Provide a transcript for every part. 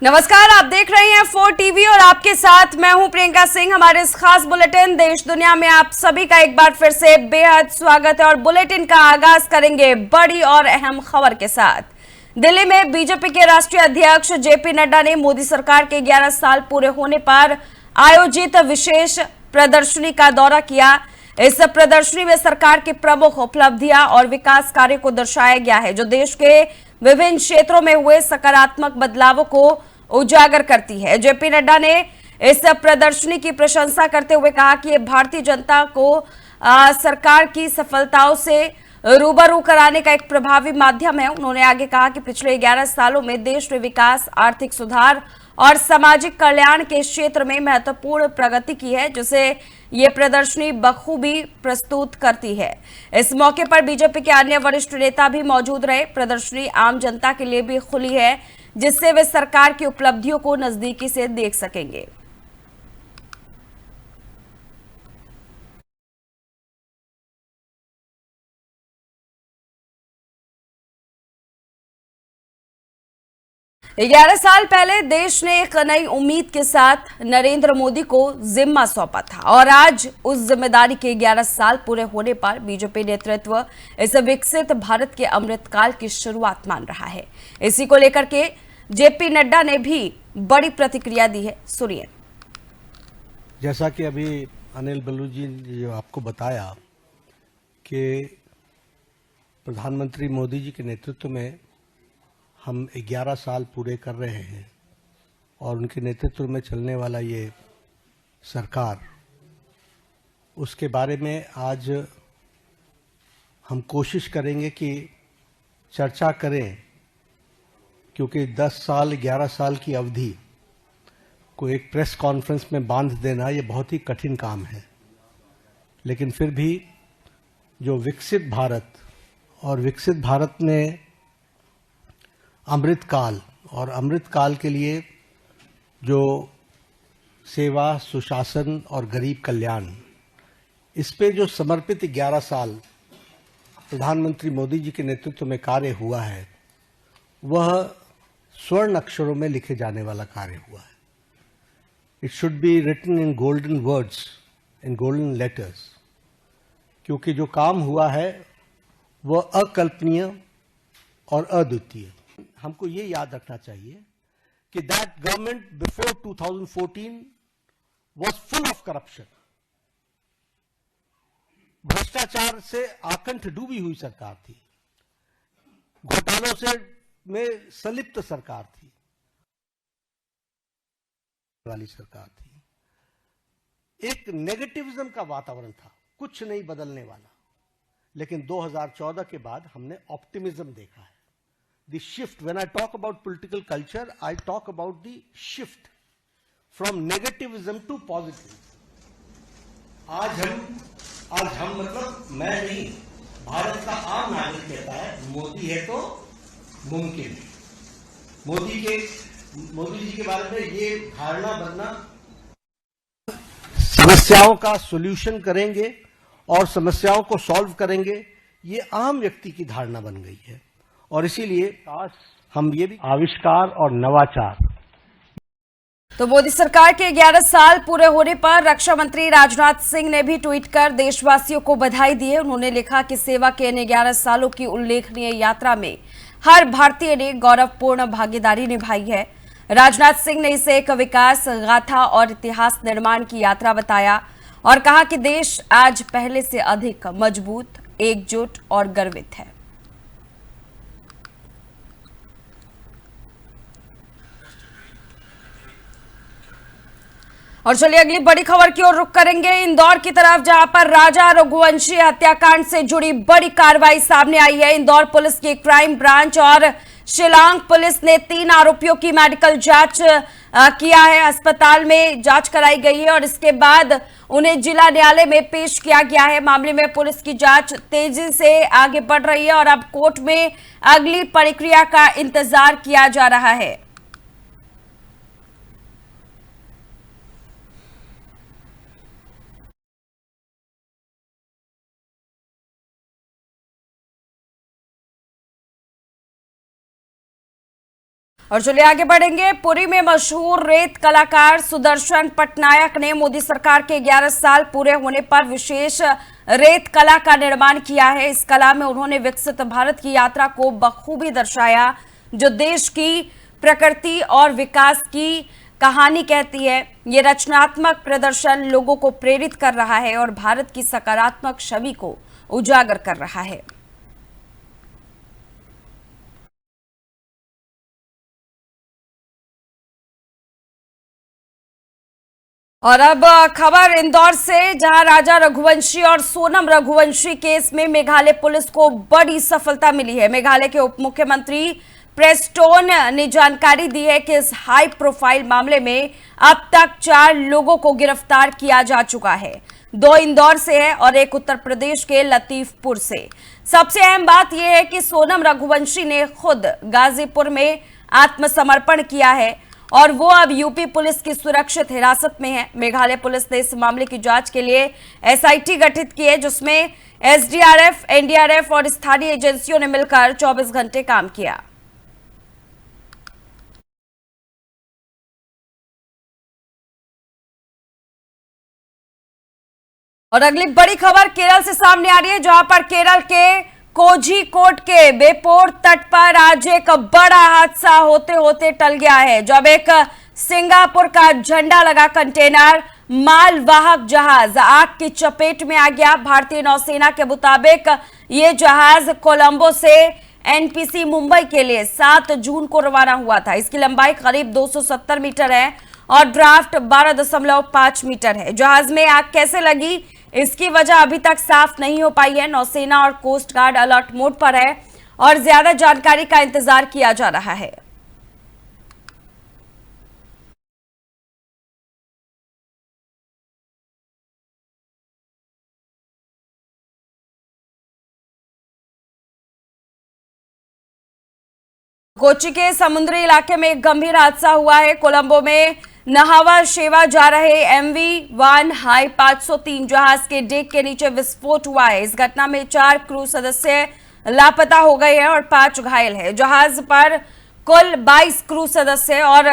नमस्कार, आप देख रहे हैं 4 टीवी और आपके साथ मैं हूं प्रियंका सिंह। हमारे इस खास बुलेटिन देश दुनिया में आप सभी का एक बार फिर से बेहद स्वागत है और बुलेटिन का आगाज करेंगे बड़ी और अहम खबर के साथ। दिल्ली में बीजेपी के राष्ट्रीय अध्यक्ष जेपी नड्डा ने मोदी सरकार के 11 साल पूरे होने पर आयोजित विशेष प्रदर्शनी का दौरा किया। इस प्रदर्शनी में सरकार की प्रमुख उपलब्धियां और विकास कार्य को दर्शाया गया है, जो देश के विभिन्न क्षेत्रों में हुए सकारात्मक बदलावों को उजागर करती है। जेपी नड्डा ने इस प्रदर्शनी की प्रशंसा करते हुए कहा कि ये भारतीय जनता को सरकार की सफलताओं से रूबरू कराने का एक प्रभावी माध्यम है। उन्होंने आगे कहा कि पिछले 11 सालों में देश ने विकास, आर्थिक सुधार और सामाजिक कल्याण के क्षेत्र में महत्वपूर्ण प्रगति की है, जिसे ये प्रदर्शनी बखूबी प्रस्तुत करती है। इस मौके पर बीजेपी के अन्य वरिष्ठ नेता भी मौजूद रहे। प्रदर्शनी आम जनता के लिए भी खुली है, जिससे वे सरकार की उपलब्धियों को नजदीकी से देख सकेंगे। ग्यारह साल पहले देश ने एक नई उम्मीद के साथ नरेंद्र मोदी को जिम्मा सौंपा था और आज उस जिम्मेदारी के 11 साल पूरे होने पर बीजेपी नेतृत्व इस विकसित भारत के अमृतकाल की शुरुआत मान रहा है। इसी को लेकर के जेपी नड्डा ने भी बड़ी प्रतिक्रिया दी है। सुनिए। जैसा कि अभी अनिल बलूच जी ने जो आपको बताया कि प्रधानमंत्री मोदी जी के नेतृत्व में हम 11 साल पूरे कर रहे हैं और उनके नेतृत्व में चलने वाला ये सरकार, उसके बारे में आज हम कोशिश करेंगे कि चर्चा करें, क्योंकि 10 साल 11 साल की अवधि को एक प्रेस कॉन्फ्रेंस में बांध देना ये बहुत ही कठिन काम है। लेकिन फिर भी जो विकसित भारत और विकसित भारत में अमृतकाल और अमृतकाल के लिए जो सेवा, सुशासन और गरीब कल्याण, इस पे जो समर्पित 11 साल प्रधानमंत्री मोदी जी के नेतृत्व में कार्य हुआ है, वह स्वर्ण अक्षरों में लिखे जाने वाला कार्य हुआ है। It should be written in golden words, in golden letters, क्योंकि जो काम हुआ है वह अकल्पनीय और अद्वितीय। हमको ये याद रखना चाहिए कि that government before 2014 was full of corruption. भ्रष्टाचार से आकंठ डूबी हुई सरकार थी, घोटालों से में संलिप्त सरकार थी, वाली सरकार थी। एक नेगेटिविज्म का वातावरण था, कुछ नहीं बदलने वाला। लेकिन 2014 के बाद हमने ऑप्टिमिज्म देखा है। The shift, when I talk about political culture, I talk about the shift from negativism to positive. आज हम मतलब मैं नहीं, भारत का आम नागरिक कहता है मोदी है तो मुमकिन। मोदी जी के बारे में ये धारणा बनना, समस्याओं का सॉल्यूशन करेंगे और समस्याओं को सॉल्व करेंगे, ये आम व्यक्ति की धारणा बन गई है। और इसीलिए हम ये भी आविष्कार और नवाचार। तो मोदी सरकार के 11 साल पूरे होने पर रक्षा मंत्री राजनाथ सिंह ने भी ट्वीट कर देशवासियों को बधाई दी है। उन्होंने लिखा कि सेवा के इन 11 सालों की उल्लेखनीय यात्रा में हर भारतीय ने गौरवपूर्ण भागीदारी निभाई है। राजनाथ सिंह ने इसे एक विकास गाथा और इतिहास निर्माण की यात्रा बताया और कहा कि देश आज पहले से अधिक मजबूत, एकजुट और गर्वित है। और चलिए अगली बड़ी खबर की ओर रुख करेंगे, इंदौर की तरफ, जहां पर राजा रघुवंशी हत्याकांड से जुड़ी बड़ी कार्रवाई सामने आई है। इंदौर पुलिस की क्राइम ब्रांच और शिलांग पुलिस ने 3 आरोपियों की मेडिकल जांच किया है। अस्पताल में जांच कराई गई है और इसके बाद उन्हें जिला न्यायालय में पेश किया गया है। मामले में पुलिस की जांच तेजी से आगे बढ़ रही है और अब कोर्ट में अगली प्रक्रिया का इंतजार किया जा रहा है। और चलिए आगे बढ़ेंगे। पुरी में मशहूर रेत कलाकार सुदर्शन पटनायक ने मोदी सरकार के 11 साल पूरे होने पर विशेष रेत कला का निर्माण किया है। इस कला में उन्होंने विकसित भारत की यात्रा को बखूबी दर्शाया, जो देश की प्रकृति और विकास की कहानी कहती है। ये रचनात्मक प्रदर्शन लोगों को प्रेरित कर रहा है और भारत की सकारात्मक छवि को उजागर कर रहा है। और अब खबर इंदौर से, जहां राजा रघुवंशी और सोनम रघुवंशी केस में मेघालय पुलिस को बड़ी सफलता मिली है। मेघालय के उप मुख्यमंत्री प्रेस्टोन ने जानकारी दी है कि इस हाई प्रोफाइल मामले में अब तक 4 लोगों को गिरफ्तार किया जा चुका है। 2 इंदौर से है और 1 उत्तर प्रदेश के लतीफपुर से। सबसे अहम बात यह है कि सोनम रघुवंशी ने खुद गाजीपुर में आत्मसमर्पण किया है और वो अब यूपी पुलिस की सुरक्षित हिरासत में है। मेघालय पुलिस ने इस मामले की जांच के लिए एसआईटी गठित की है, जिसमें एसडीआरएफ, एनडीआरएफ और स्थानीय एजेंसियों ने मिलकर 24 घंटे काम किया। और अगली बड़ी खबर केरल से सामने आ रही है, जहां पर केरल के कोझिकोड के बेपोर तट पर आज एक बड़ा हादसा होते होते टल गया है, जब एक सिंगापुर का झंडा लगा कंटेनर मालवाहक जहाज आग की चपेट में आ गया। भारतीय नौसेना के मुताबिक ये जहाज कोलंबो से एनपीसी मुंबई के लिए 7 जून को रवाना हुआ था। इसकी लंबाई करीब 270 मीटर है और ड्राफ्ट 12.5 मीटर है। जहाज में आग कैसे लगी, इसकी वजह अभी तक साफ नहीं हो पाई है। नौसेना और कोस्ट गार्ड अलर्ट मोड पर है और ज्यादा जानकारी का इंतजार किया जा रहा है। कोच्चि के समुद्री इलाके में एक गंभीर हादसा हुआ है। कोलंबो में नहावा शेवा जा रहे MV1 हाई 503 जहाज के डेक के नीचे विस्फोट हुआ है। इस घटना में 4 क्रू सदस्य लापता हो गए हैं और 5 घायल हैं। जहाज पर कुल 22 क्रू सदस्य और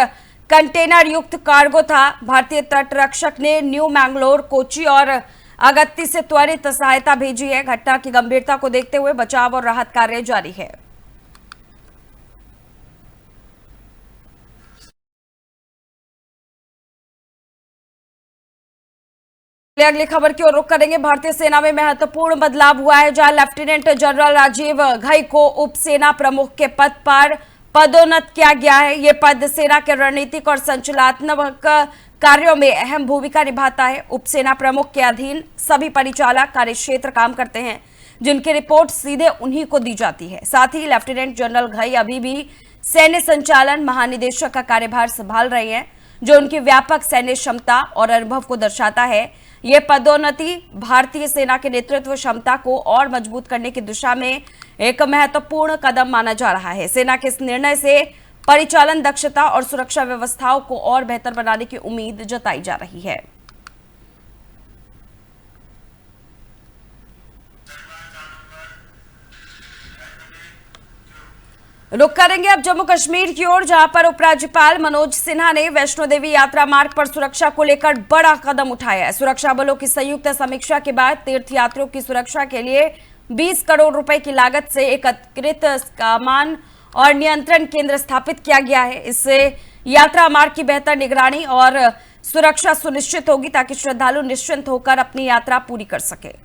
कंटेनर युक्त कार्गो था। भारतीय तट रक्षक ने न्यू मैंगलोर, कोच्चि और अगत्ती से त्वरित सहायता भेजी है। घटना की गंभीरता को देखते हुए बचाव और राहत कार्य जारी है। अगली खबर की ओर रुख करेंगे। भारतीय सेना में महत्वपूर्ण बदलाव हुआ है, जहां लेफ्टिनेंट जनरल राजीव घई को उप सेना प्रमुख के पद पर पदोन्नत किया गया है। यह पद सेना के रणनीतिक और संचालनात्मक कार्यों में अहम भूमिका निभाता है। उप सेना प्रमुख के अधीन सभी परिचालक कार्यक्षेत्र काम करते हैं, जिनकी रिपोर्ट सीधे उन्हीं को दी जाती है। साथ ही लेफ्टिनेंट जनरल घई अभी भी सैन्य संचालन महानिदेशक का कार्यभार संभाल रहे हैं, जो उनकी व्यापक सैन्य क्षमता और अनुभव को दर्शाता है। यह पदोन्नति भारतीय सेना के नेतृत्व क्षमता को और मजबूत करने की दिशा में एक महत्वपूर्ण कदम माना जा रहा है। सेना के इस निर्णय से परिचालन दक्षता और सुरक्षा व्यवस्थाओं को और बेहतर बनाने की उम्मीद जताई जा रही है। रुक करेंगे अब जम्मू कश्मीर की ओर, जहां पर उपराज्यपाल मनोज सिन्हा ने वैष्णो देवी यात्रा मार्ग पर सुरक्षा को लेकर बड़ा कदम उठाया है। सुरक्षा बलों की संयुक्त समीक्षा के बाद तीर्थयात्रियों की सुरक्षा के लिए 20 करोड़ रुपए की लागत से एक अतिरिक्त कमान और नियंत्रण केंद्र स्थापित किया गया है। इससे यात्रा मार्ग की बेहतर निगरानी और सुरक्षा सुनिश्चित होगी, ताकि श्रद्धालु निश्चिंत होकर अपनी यात्रा पूरी कर सके।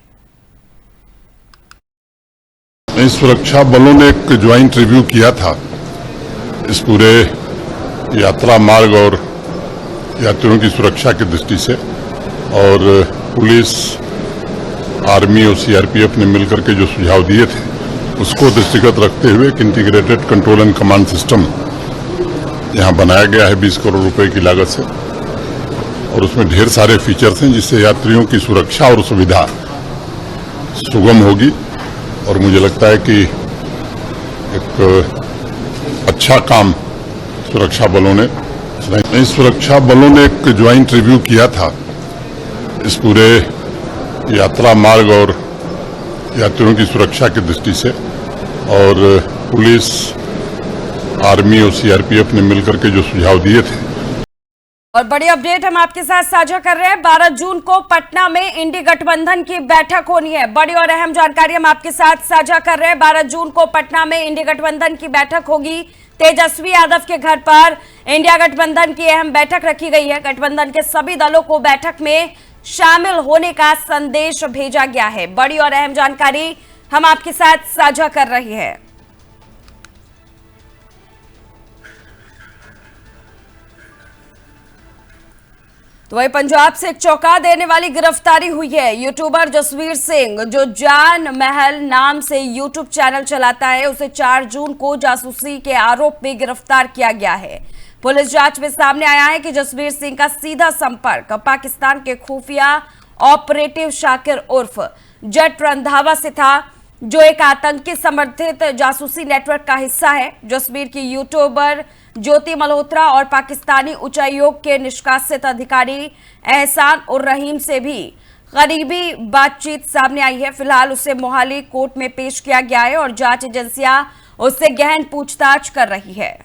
सुरक्षा बलों ने एक ज्वाइंट रिव्यू किया था इस पूरे यात्रा मार्ग और यात्रियों की सुरक्षा की दृष्टि से, और पुलिस, आर्मी और सीआरपीएफ ने मिलकर के जो सुझाव दिए थे उसको दृष्टिगत रखते हुए एक integrated control and command system यहाँ बनाया गया है 20 करोड़ रुपए की लागत से, और उसमें ढेर सारे फीचर्स हैं जिससे यात्रियों की सुरक्षा और सुविधा सुगम होगी। और मुझे लगता है कि एक अच्छा काम सुरक्षा बलों ने एक ज्वाइंट रिव्यू किया था इस पूरे यात्रा मार्ग और यात्रियों की सुरक्षा की दृष्टि से, और पुलिस, आर्मी और सीआरपीएफ ने मिलकर के जो सुझाव दिए थे। और बड़ी अपडेट हम आपके साथ साझा कर रहे हैं। 12 जून को पटना में इंडी गठबंधन की बैठक होनी है। बड़ी और अहम जानकारी हम आपके साथ साझा कर रहे हैं। 12 जून को पटना में इंडी गठबंधन की बैठक होगी। तेजस्वी यादव के घर पर इंडिया गठबंधन की अहम बैठक रखी गई है। गठबंधन के सभी दलों को बैठक में शामिल होने का संदेश भेजा गया है। बड़ी और अहम जानकारी हम आपके साथ साझा कर रही है। तो वही पंजाब से एक चौंका देने वाली गिरफ्तारी हुई है। यूट्यूबर जसवीर सिंह, जो जान महल नाम से यूट्यूब चैनल चलाता है, उसे 4 जून को जासूसी के आरोप में गिरफ्तार किया गया है। पुलिस जांच में सामने आया है कि जसवीर सिंह का सीधा संपर्क पाकिस्तान के खुफिया ऑपरेटिव शाकिर उर्फ जट रंधावा से था, जो एक आतंकी समर्थित जासूसी नेटवर्क का हिस्सा है। जसवीर की यूट्यूबर ज्योति मल्होत्रा और पाकिस्तानी उच्चायोग के निष्कासित अधिकारी एहसान उर रहीम से भी करीबी बातचीत सामने आई है। फिलहाल उसे मोहाली कोर्ट में पेश किया गया है और जांच एजेंसियां उससे गहन पूछताछ कर रही है।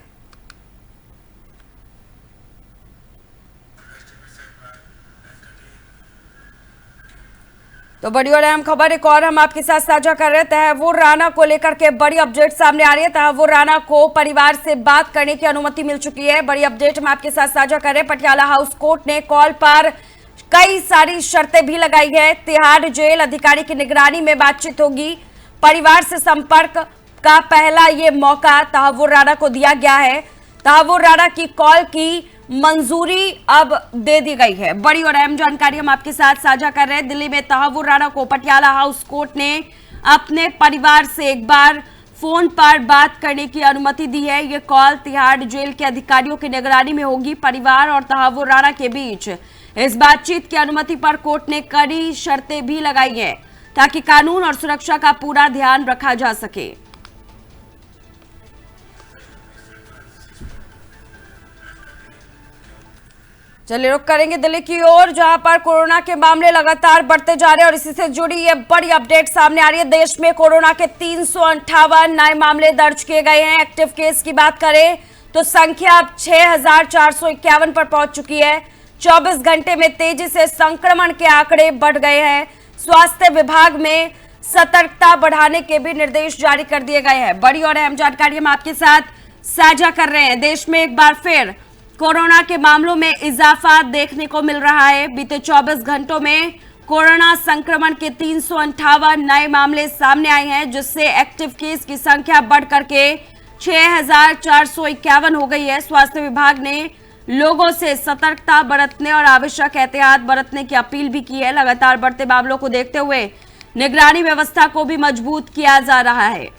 तो बड़ी और अहम खबर एक और हम आपके साथ साझा कर रहे हैं। तहव्वुर राणा को लेकर के बड़ी अपडेट सामने आ रही है। तहव्वुर राणा को परिवार से बात करने की अनुमति मिल चुकी है। बड़ी अपडेट हम आपके साथ साझा कर रहे हैं। पटियाला हाउस कोर्ट ने कॉल पर कई सारी शर्तें भी लगाई है। तिहाड़ जेल अधिकारी की निगरानी में बातचीत होगी। परिवार से संपर्क का पहला ये मौका तहव्वुर राणा को दिया गया है। तहव्वुर राणा की कॉल की मंजूरी अब दे दी गई है। बड़ी और अहम जानकारी हम आपके साथ साझा कर रहे हैं। दिल्ली में तहव्वुर राणा को पटियाला हाउस कोर्ट ने अपने परिवार से एक बार फोन पर बात करने की अनुमति दी है। ये कॉल तिहाड़ जेल के अधिकारियों की निगरानी में होगी। परिवार और तहव्वुर राणा के बीच इस बातचीत की अनुमति पर कोर्ट ने कड़ी शर्तें भी लगाई हैं, ताकि कानून और सुरक्षा का पूरा ध्यान रखा जा सके। चलिए रुक करेंगे दिल्ली की ओर, जहां पर कोरोना के मामले लगातार बढ़ते जा रहे हैं और इसी से जुड़ी ये बड़ी अपडेट सामने आ रही है। देश में कोरोना के 358 नए मामले दर्ज किए गए हैं। एक्टिव केस की बात करें तो संख्या अब 6451 पर पहुंच चुकी है। 24 घंटे में तेजी से संक्रमण के आंकड़े बढ़ गए हैं। स्वास्थ्य विभाग में सतर्कता बढ़ाने के भी निर्देश जारी कर दिए गए हैं। बड़ी और अहम जानकारी हम आपके साथ साझा कर रहे हैं। देश में एक बार फिर कोरोना के मामलों में इजाफा देखने को मिल रहा है। बीते 24 घंटों में कोरोना संक्रमण के 358 नए मामले सामने आए हैं, जिससे एक्टिव केस की संख्या बढ़कर के 6451 हो गई है। स्वास्थ्य विभाग ने लोगों से सतर्कता बरतने और आवश्यक एहतियात बरतने की अपील भी की है। लगातार बढ़ते मामलों को देखते हुए निगरानी व्यवस्था को भी मजबूत किया जा रहा है।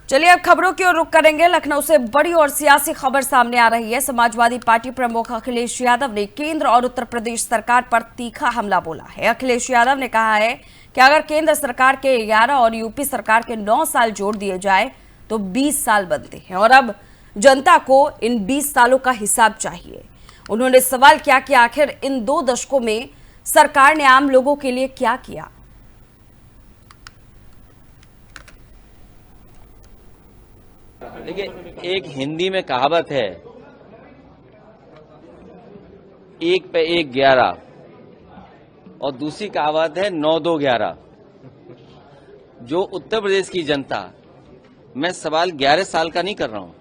चलिए अब खबरों की ओर रुख करेंगे। लखनऊ से बड़ी और सियासी खबर सामने आ रही है। समाजवादी पार्टी प्रमुख अखिलेश यादव ने केंद्र और उत्तर प्रदेश सरकार पर तीखा हमला बोला है। अखिलेश यादव ने कहा है कि अगर केंद्र सरकार के 11 और यूपी सरकार के 9 साल जोड़ दिए जाए तो 20 साल बनते हैं और अब जनता को इन 20 सालों का हिसाब चाहिए। उन्होंने सवाल किया कि आखिर इन 2 दशकों में सरकार ने आम लोगों के लिए क्या किया। देखिए, एक हिंदी में कहावत है, 1 पे 1 11, और दूसरी कहावत है 9 2 11। जो उत्तर प्रदेश की जनता, मैं सवाल 11 साल का नहीं कर रहा हूं,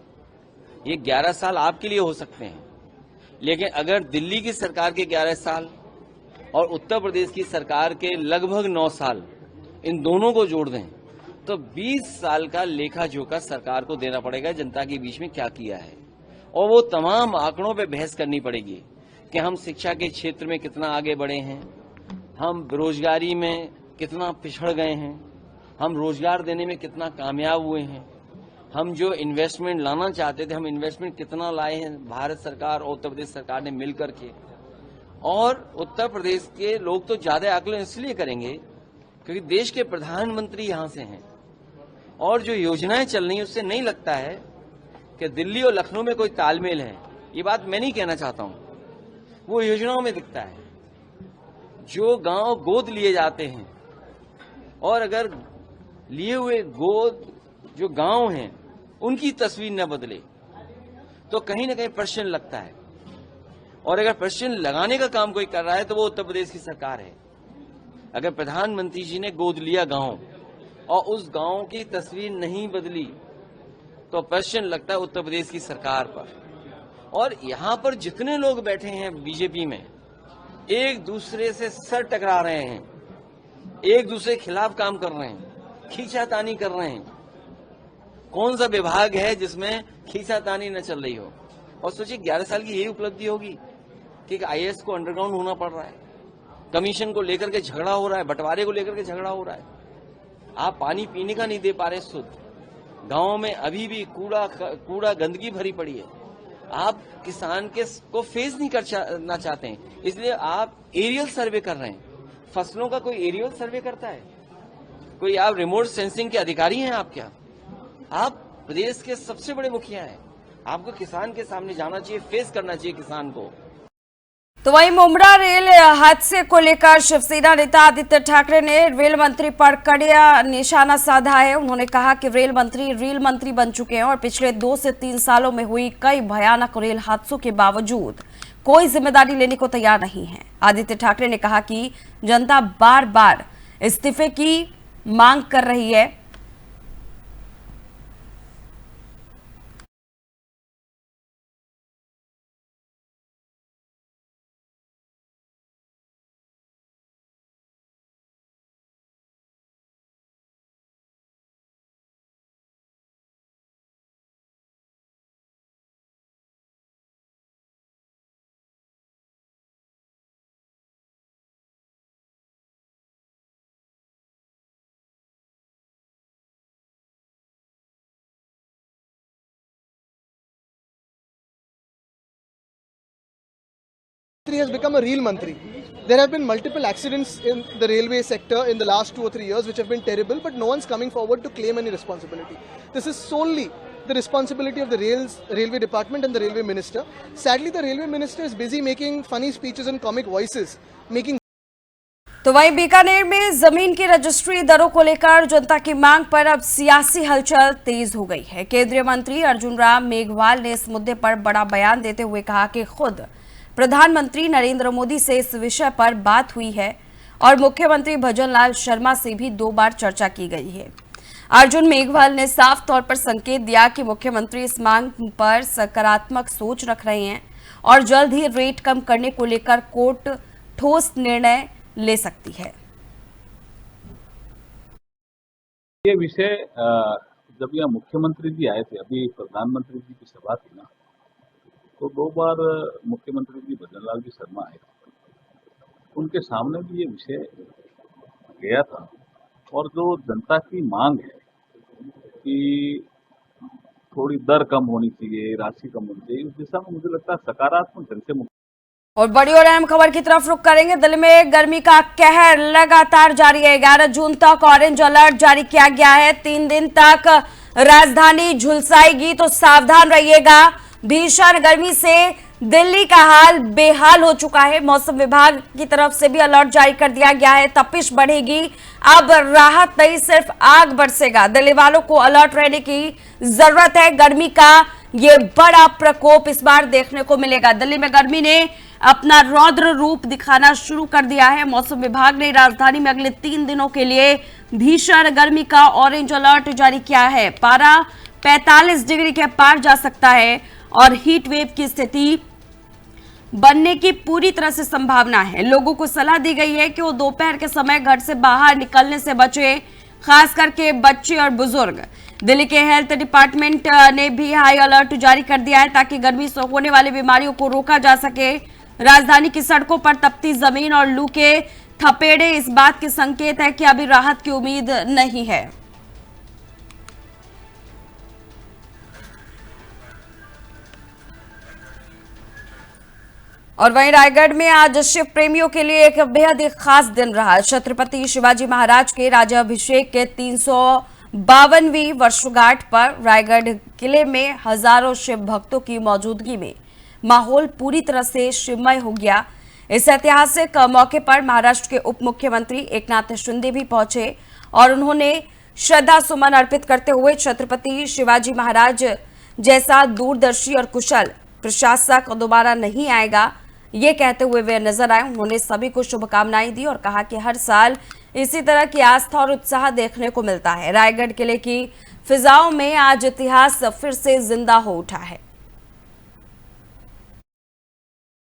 ये 11 साल आपके लिए हो सकते हैं, लेकिन अगर दिल्ली की सरकार के 11 साल और उत्तर प्रदेश की सरकार के लगभग 9 साल, इन दोनों को जोड़ दें तो 20 साल का लेखा जोखा सरकार को देना पड़ेगा जनता के बीच में क्या किया है। और वो तमाम आंकड़ों पे बहस करनी पड़ेगी कि हम शिक्षा के क्षेत्र में कितना आगे बढ़े हैं, हम बेरोजगारी में कितना पिछड़ गए हैं, हम रोजगार देने में कितना कामयाब हुए हैं, हम जो इन्वेस्टमेंट लाना चाहते थे हम इन्वेस्टमेंट कितना लाए हैं भारत सरकार और उत्तर प्रदेश सरकार ने मिलकर के। और उत्तर प्रदेश के लोग तो ज्यादा आकलन इसलिए करेंगे क्योंकि देश के प्रधानमंत्री यहां से हैं और जो योजनाएं चल रही हैं उससे नहीं लगता है कि दिल्ली और लखनऊ में कोई तालमेल है। ये बात मैं नहीं कहना चाहता हूं, वो योजनाओं में दिखता है। जो गांव गोद लिए जाते हैं और अगर लिए हुए गोद जो गांव हैं उनकी तस्वीर न बदले तो कहीं ना कहीं प्रश्न लगता है। और अगर प्रश्न लगाने का काम कोई कर रहा है तो वो उत्तर प्रदेश की सरकार है। अगर प्रधानमंत्री जी ने गोद लिया गांव और उस गांव की तस्वीर नहीं बदली तो प्रश्न लगता है उत्तर प्रदेश की सरकार पर। और यहां पर जितने लोग बैठे हैं बीजेपी में, एक दूसरे से सर टकरा रहे हैं, एक दूसरे के खिलाफ काम कर रहे हैं, खींचातानी कर रहे हैं। कौन सा विभाग है जिसमें खींचातानी न चल रही हो? और सोचिए 11 साल की यही उपलब्धि होगी कि आईएएस को अंडरग्राउंड होना पड़ रहा है, कमीशन को लेकर के झगड़ा हो रहा है, बंटवारे को लेकर के झगड़ा हो रहा है, आप पानी पीने का नहीं दे पा रहे शुद्ध, गांव में अभी भी कूड़ा गंदगी भरी पड़ी है, आप किसान को फेस नहीं करना चाहते हैं, इसलिए आप एरियल सर्वे कर रहे हैं। फसलों का कोई एरियल सर्वे करता है? कोई आप रिमोट सेंसिंग के अधिकारी हैं? आप क्या? आप प्रदेश के सबसे बड़े मुखिया हैं, आपको किसान के सामने जाना चाहिए, फेस करना चाहिए किसान को। तो वहीं मुंब्रा रेल हादसे को लेकर शिवसेना नेता आदित्य ठाकरे ने रेल मंत्री पर कड़ा निशाना साधा है। उन्होंने कहा कि रेल मंत्री बन चुके हैं और पिछले 2 से 3 सालों में हुई कई भयानक रेल हादसों के बावजूद कोई जिम्मेदारी लेने को तैयार नहीं है। आदित्य ठाकरे ने कहा कि जनता बार बार इस्तीफे की मांग कर रही है। Has become a real Mantri. There have been multiple accidents in the railway sector in the last 2 or 3 years which have been terrible, but no one's coming forward to claim any responsibility. This is solely the responsibility of the railway department and the railway minister. Sadly, the railway minister is busy making funny speeches and comic voices, making तो वहीं बीकानेर में जमीन की registry दरों को लेकर जनता की मांग पर अब सियासी हलचल तेज हो गई है। केंद्रीय मंत्री अर्जुन राम मेघवाल ने इस मुद्दे पर बड़ा बयान देते हुए कहा कि खुद प्रधानमंत्री नरेंद्र मोदी से इस विषय पर बात हुई है और मुख्यमंत्री भजनलाल शर्मा से भी 2 बार चर्चा की गई है। अर्जुन मेघवाल ने साफ तौर पर संकेत दिया कि मुख्यमंत्री इस मांग पर सकारात्मक सोच रख रहे हैं और जल्द ही रेट कम करने को लेकर कोर्ट ठोस निर्णय ले सकती है। ये विषय जब यहाँ मुख्यमंत्री जी आए थे, अभी प्रधानमंत्री जी की सभा थी ना, तो 2 बार मुख्यमंत्री जी भजनलाल जी शर्मा आए, उनके सामने भी ये विषय गया था। और जो जनता की मांग है कि थोड़ी दर कम होनी चाहिए, राशि कम होनी चाहिए, इस दिशा में मुझे लगता है सकारात्मक ढंग से। और बड़ी और अहम खबर की तरफ रुख करेंगे। दिल्ली में गर्मी का कहर लगातार जारी है। 11 जून तक ऑरेंज अलर्ट जारी किया गया है। 3 दिन तक राजधानी झुलसाएगी, तो सावधान रहिएगा। भीषण गर्मी से दिल्ली का हाल बेहाल हो चुका है। मौसम विभाग की तरफ से भी अलर्ट जारी कर दिया गया है। तपिश बढ़ेगी, अब राहत नहीं सिर्फ आग बरसेगा। दिल्ली वालों को अलर्ट रहने की जरूरत है। गर्मी का ये बड़ा प्रकोप इस बार देखने को मिलेगा। दिल्ली में गर्मी ने अपना रौद्र रूप दिखाना शुरू कर दिया है। मौसम विभाग ने राजधानी में अगले 3 दिनों के लिए भीषण गर्मी का ऑरेंज अलर्ट जारी किया है। पारा 45 डिग्री के पार जा सकता है और हीट वेव की स्थिति बनने की पूरी तरह से संभावना है। लोगों को सलाह दी गई है कि वो दोपहर के समय घर से बाहर निकलने से बचे, खास करके बच्चे और बुजुर्ग। दिल्ली के हेल्थ डिपार्टमेंट ने भी हाई अलर्ट जारी कर दिया है ताकि गर्मी से होने वाली बीमारियों को रोका जा सके। राजधानी की सड़कों पर तपती जमीन और लू के थपेड़े इस बात के संकेत है कि अभी राहत की उम्मीद नहीं है। और वहीं रायगढ़ में आज शिव प्रेमियों के लिए एक बेहद ही खास दिन रहा। छत्रपति शिवाजी महाराज के राज्याभिषेक के 352वीं वर्षगांठ पर रायगढ़ किले में हजारों शिव भक्तों की मौजूदगी में माहौल पूरी तरह से शिवमय हो गया। इस ऐतिहासिक मौके पर महाराष्ट्र के उप मुख्यमंत्री एकनाथ शिंदे भी पहुंचे और उन्होंने श्रद्धा सुमन अर्पित करते हुए छत्रपति शिवाजी महाराज जैसा दूरदर्शी और कुशल प्रशासक दोबारा नहीं आएगा, ये कहते हुए वे नजर आए। उन्होंने सभी को शुभकामनाएं दी और कहा कि हर साल इसी तरह की आस्था और उत्साह देखने को मिलता है। रायगढ़ किले की फिजाओं में आज इतिहास फिर से जिंदा हो उठा है।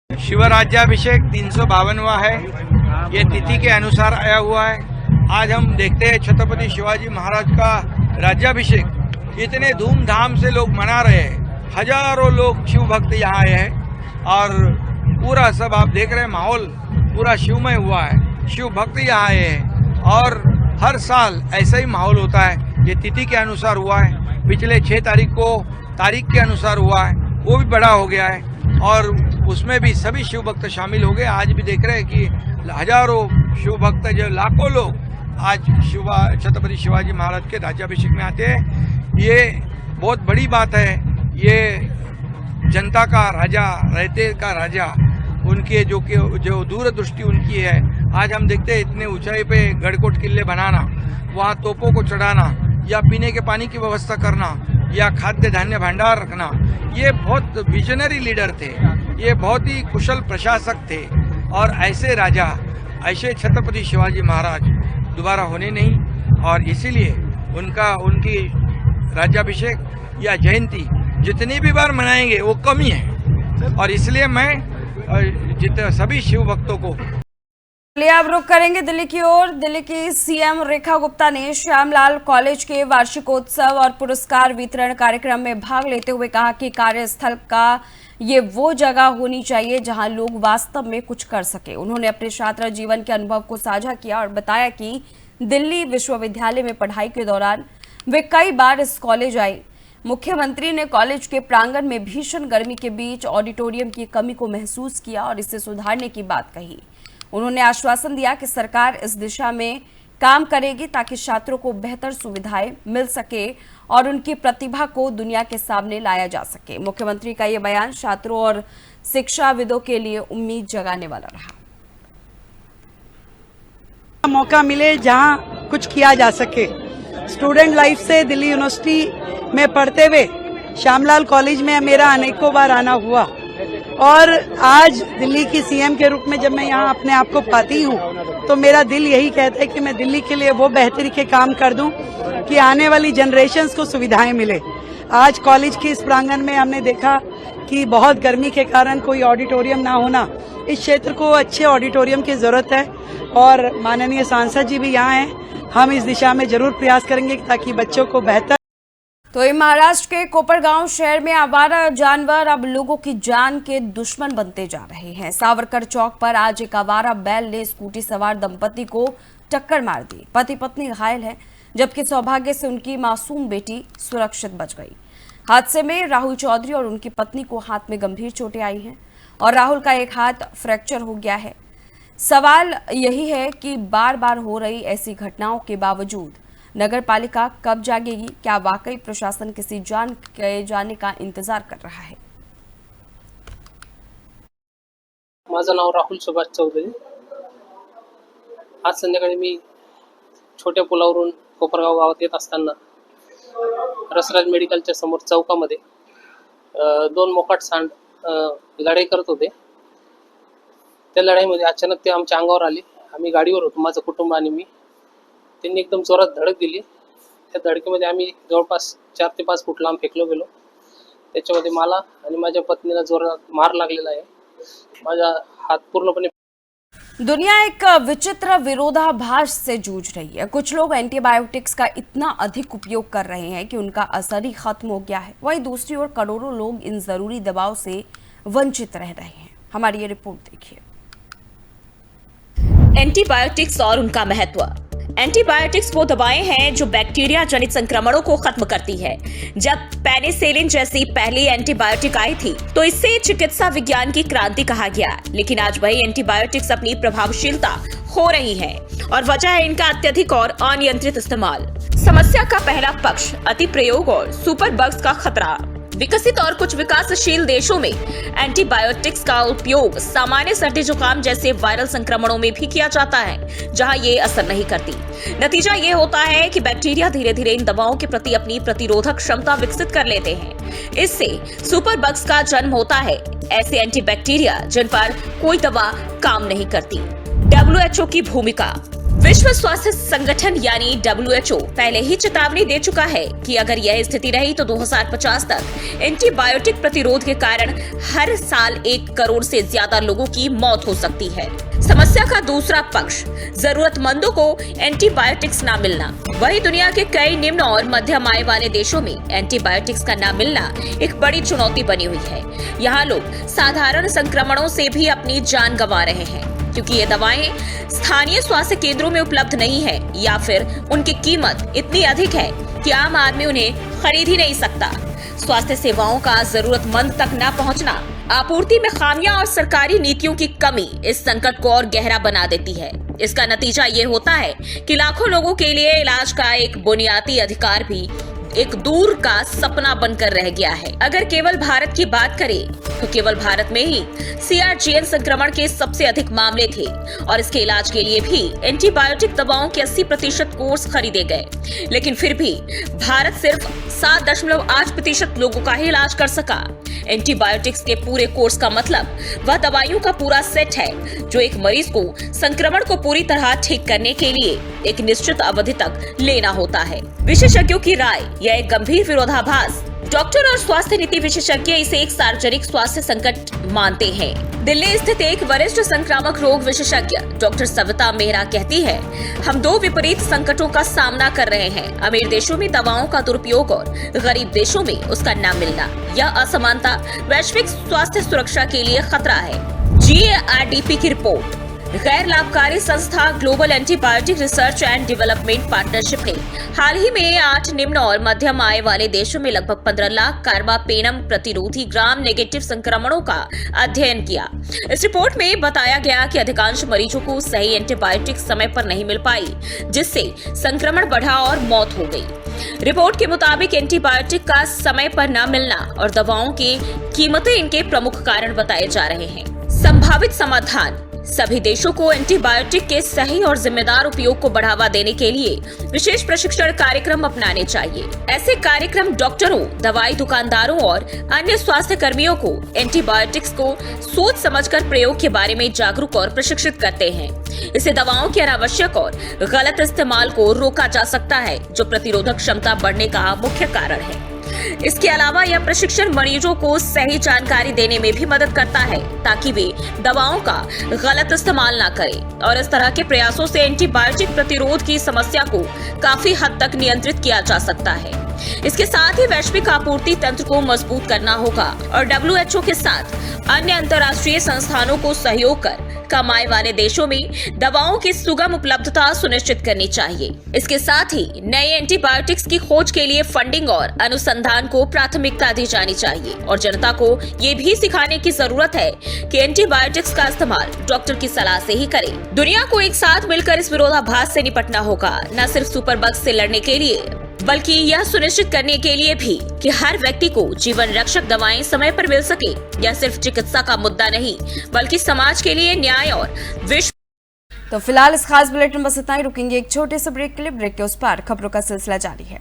शिवराज्याभिषेक 352वां है, ये तिथि के अनुसार आया हुआ है। आज हम देखते हैं छत्रपति शिवाजी महाराज का राज्याभिषेक इतने धूमधाम से लोग मना रहे हैं। हजारों लोग शिव भक्त यहाँ आए हैं और पूरा सब आप देख रहे हैं, माहौल पूरा शिवमय हुआ है। शिव भक्त यहाँ आए हैं और हर साल ऐसा ही माहौल होता है। ये तिथि के अनुसार हुआ है, पिछले 6 तारीख को तारीख के अनुसार हुआ है, वो भी बड़ा हो गया है और उसमें भी सभी शिव भक्त शामिल हो गए। आज भी देख रहे हैं कि हजारों शिव भक्त, जो लाखों लोग आज छत्रपति शिवाजी महाराज के राज्याभिषेक में आते हैं। ये बहुत बड़ी बात है। ये जनता का राजा, रहते का राजा, उनके जो दूरदृष्टि उनकी है। आज हम देखते हैं इतने ऊंचाई पे गढ़कोट किले बनाना, वहाँ तोपों को चढ़ाना या पीने के पानी की व्यवस्था करना या खाद्य धान्य भंडार रखना, ये बहुत विजनरी लीडर थे, ये बहुत ही कुशल प्रशासक थे और ऐसे राजा, ऐसे छत्रपति शिवाजी महाराज दोबारा होने नहीं। और इसीलिए उनकी राज्याभिषेक या जयंती जितनी भी बार मनाएंगे वो कम ही है और इसलिए मैं सभी शिव भक्तों को। चलिए अब रुख करेंगे दिल्ली की ओर। दिल्ली की सीएम रेखा गुप्ता ने श्यामलाल कॉलेज के वार्षिकोत्सव और पुरस्कार वितरण कार्यक्रम में भाग लेते हुए कहा कि कार्यस्थल का ये वो जगह होनी चाहिए जहां लोग वास्तव में कुछ कर सके। उन्होंने अपने छात्र जीवन के अनुभव को साझा किया और बताया कि दिल्ली विश्वविद्यालय में पढ़ाई के दौरान वे कई बार इस कॉलेज आई। मुख्यमंत्री ने कॉलेज के प्रांगण में भीषण गर्मी के बीच ऑडिटोरियम की कमी को महसूस किया और इसे सुधारने की बात कही। उन्होंने आश्वासन दिया कि सरकार इस दिशा में काम करेगी ताकि छात्रों को बेहतर सुविधाएं मिल सके और उनकी प्रतिभा को दुनिया के सामने लाया जा सके। मुख्यमंत्री का ये बयान छात्रों और शिक्षाविदों के लिए उम्मीद जगाने वाला रहा। मौका मिले जहां कुछ किया जा सके। स्टूडेंट लाइफ से दिल्ली यूनिवर्सिटी में पढ़ते हुए श्यामलाल कॉलेज में मेरा अनेकों बार आना हुआ और आज दिल्ली की सीएम के रूप में जब मैं यहाँ अपने आप को पाती हूँ तो मेरा दिल यही कहता है कि मैं दिल्ली के लिए वो बेहतरी के काम कर दूं कि आने वाली जनरेशन्स को सुविधाएं मिले। आज कॉलेज के इस प्रांगण में हमने देखा कि बहुत गर्मी के कारण कोई ऑडिटोरियम ना होना, इस क्षेत्र को अच्छे ऑडिटोरियम की जरूरत है और माननीय सांसद जी भी यहाँ हैं। हम इस दिशा में जरूर प्रयास करेंगे ताकि बच्चों को बेहतर। तो ये महाराष्ट्र के कोपरगांव शहर में आवारा जानवर अब लोगों की जान के दुश्मन बनते जा रहे हैं। सावरकर चौक पर आज एक आवारा बैल ने स्कूटी सवार दंपति को टक्कर मार दी। पति पत्नी घायल है जबकि सौभाग्य से उनकी मासूम बेटी सुरक्षित बच गई। हादसे में राहुल चौधरी और उनकी पत्नी को हाथ में गंभीर चोटें आई हैं और राहुल का एक हाथ फ्रैक्चर हो गया है। सवाल यही है कि बार बार हो रही ऐसी घटनाओं के बावजूद नगर पालिका कब जागेगी? क्या वाकई प्रशासन किसी जान के जाने का इंतजार कर रहा है? माझं नाव राहुल सुभाष चौधरी। आज संध्याकाळी मी छोट्या पुलावरून कोपरगाव गावात येत असताना रसराज मेडिकलच्या समोर चौकामध्ये दोन मोकाट सांड लढाई करत होते। त्या लढाईमध्ये अचानक ते आमच्या अंगावर आले। आम्ही गाडीवर होतो, माझं कुटुंब आणि मी। त्यांनी एकदम जोरात धडक दिली। त्या धडकेमध्ये आम्ही जवळपास 4 ते 5 फूट लांब फेकलो गेलो। त्याच्यामध्ये मला आणि माझ्या पत्नीला जोरात मार लागलेला आहे। माझा हात पूर्णपणे। दुनिया एक विचित्र विरोधाभास से जूझ रही है। कुछ लोग एंटीबायोटिक्स का इतना अधिक उपयोग कर रहे हैं कि उनका असर ही खत्म हो गया है। वहीं दूसरी ओर करोड़ों लोग इन जरूरी दवाओं से वंचित रह रहे हैं। हमारी ये रिपोर्ट देखिए। एंटीबायोटिक्स और उनका महत्व। एंटीबायोटिक्स वो दवाएं हैं जो बैक्टीरिया जनित संक्रमणों को खत्म करती है। जब पेनिसिलिन जैसी पहली एंटीबायोटिक आई थी तो इससे चिकित्सा विज्ञान की क्रांति कहा गया, लेकिन आज वही एंटीबायोटिक्स अपनी प्रभावशीलता खो रही है और वजह है इनका अत्यधिक और अनियंत्रित इस्तेमाल। समस्या का पहला पक्ष अति प्रयोग और सुपर बग्स का खतरा। विकसित और कुछ विकासशील देशों में एंटीबायोटिक्स का उपयोग सामान्य सर्दी जुकाम जैसे वायरल संक्रमणों में भी किया जाता है, जहां ये असर नहीं करती। नतीजा ये होता है कि बैक्टीरिया धीरे धीरे इन दवाओं के प्रति अपनी प्रतिरोधक क्षमता विकसित कर लेते हैं। इससे सुपर बग्स का जन्म होता है, ऐसे एंटीबैक्टीरिया जिन पर कोई दवा काम नहीं करती। WHO की भूमिका। विश्व स्वास्थ्य संगठन यानी WHO पहले ही चेतावनी दे चुका है कि अगर यह स्थिति रही तो 2050 तक एंटीबायोटिक प्रतिरोध के कारण हर साल 1 करोड़ से ज्यादा लोगों की मौत हो सकती है। समस्या का दूसरा पक्ष, जरूरतमंदों को एंटीबायोटिक्स ना मिलना। वही दुनिया के कई निम्न और मध्यम आय वाले देशों में एंटीबायोटिक्स का ना मिलना एक बड़ी चुनौती बनी हुई है। यहाँ लोग साधारण संक्रमणों से भी अपनी जान गंवा रहे हैं, क्योंकि ये दवाएं स्थानीय स्वास्थ्य केंद्रों में उपलब्ध नहीं है या फिर उनकी कीमत इतनी अधिक है कि आम आदमी उन्हें खरीद ही नहीं सकता। स्वास्थ्य सेवाओं का जरूरतमंद तक न पहुंचना, आपूर्ति में खामियां और सरकारी नीतियों की कमी इस संकट को और गहरा बना देती है। इसका नतीजा ये होता है कि लाखों लोगों के लिए इलाज का एक बुनियादी अधिकार भी एक दूर का सपना बनकर रह गया है। अगर केवल भारत की बात करें तो केवल भारत में ही CRGN संक्रमण के सबसे अधिक मामले थे और इसके इलाज के लिए भी एंटीबायोटिक दवाओं के 80% कोर्स खरीदे गए, लेकिन फिर भी भारत सिर्फ 7.8% लोगों का ही इलाज कर सका। एंटीबायोटिक्स के पूरे कोर्स का मतलब वह दवाइयों का पूरा सेट है जो एक मरीज को संक्रमण को पूरी तरह ठीक करने के लिए एक निश्चित अवधि तक लेना होता है। विशेषज्ञों की राय, यह एक गंभीर विरोधाभास। डॉक्टर और स्वास्थ्य नीति विशेषज्ञ इसे एक सार्वजनिक स्वास्थ्य संकट मानते हैं। दिल्ली स्थित एक वरिष्ठ संक्रामक रोग विशेषज्ञ डॉक्टर सविता मेहरा कहती है, हम 2 विपरीत संकटों का सामना कर रहे हैं। अमीर देशों में दवाओं का दुरुपयोग और गरीब देशों में उसका न मिलना। यह असमानता वैश्विक स्वास्थ्य सुरक्षा के लिए खतरा है। GARDP की रिपोर्ट। गैर लाभकारी संस्था global antibiotic research and development partnership ने हाल ही में 8 निम्न और मध्यम आय वाले देशों में लगभग 15 लाख कार्बापेनम प्रतिरोधी ग्राम नेगेटिव संक्रमणों का अध्ययन किया। इस रिपोर्ट में बताया गया कि अधिकांश मरीजों को सही एंटीबायोटिक समय पर नहीं मिल पाई, जिससे संक्रमण बढ़ा और मौत हो गई। रिपोर्ट के मुताबिक एंटीबायोटिक का समय पर न मिलना और दवाओं की कीमतें इनके प्रमुख कारण बताए जा रहे हैं। संभावित समाधान। सभी देशों को एंटीबायोटिक के सही और जिम्मेदार उपयोग को बढ़ावा देने के लिए विशेष प्रशिक्षण कार्यक्रम अपनाने चाहिए। ऐसे कार्यक्रम डॉक्टरों, दवाई दुकानदारों और अन्य स्वास्थ्य कर्मियों को एंटीबायोटिक्स को सोच समझकर प्रयोग के बारे में जागरूक और प्रशिक्षित करते हैं। इससे दवाओं के अनावश्यक और गलत इस्तेमाल को रोका जा सकता है, जो प्रतिरोधक क्षमता बढ़ने का मुख्य कारण है। इसके अलावा यह प्रशिक्षण मरीजों को सही जानकारी देने में भी मदद करता है, ताकि वे दवाओं का गलत इस्तेमाल ना करें। और इस तरह के प्रयासों से एंटीबायोटिक प्रतिरोध की समस्या को काफी हद तक नियंत्रित किया जा सकता है। इसके साथ ही वैश्विक आपूर्ति तंत्र को मजबूत करना होगा और WHO के साथ अन्य अंतर्राष्ट्रीय संस्थानों को सहयोग कर कम आय वाले देशों में दवाओं की सुगम उपलब्धता सुनिश्चित करनी चाहिए। इसके साथ ही नए एंटीबायोटिक्स की खोज के लिए फंडिंग और अनुसंधान को प्राथमिकता दी जानी चाहिए और जनता को ये भी सिखाने की जरूरत है कि एंटीबायोटिक्स का इस्तेमाल डॉक्टर की सलाह से ही करें। दुनिया को एक साथ मिलकर इस विरोधाभास से निपटना होगा, न सिर्फ सुपर बग्स से लड़ने के लिए बल्कि यह सुनिश्चित करने के लिए भी कि हर व्यक्ति को जीवन रक्षक दवाएं समय पर मिल सके। यह सिर्फ चिकित्सा का मुद्दा नहीं, बल्कि समाज के लिए न्याय और विश्व। तो फिलहाल इस खास बुलेटिन बस इतना ही। रुकेंगे एक छोटे से ब्रेक के लिए। ब्रेक के उस पार खबरों का सिलसिला जारी है।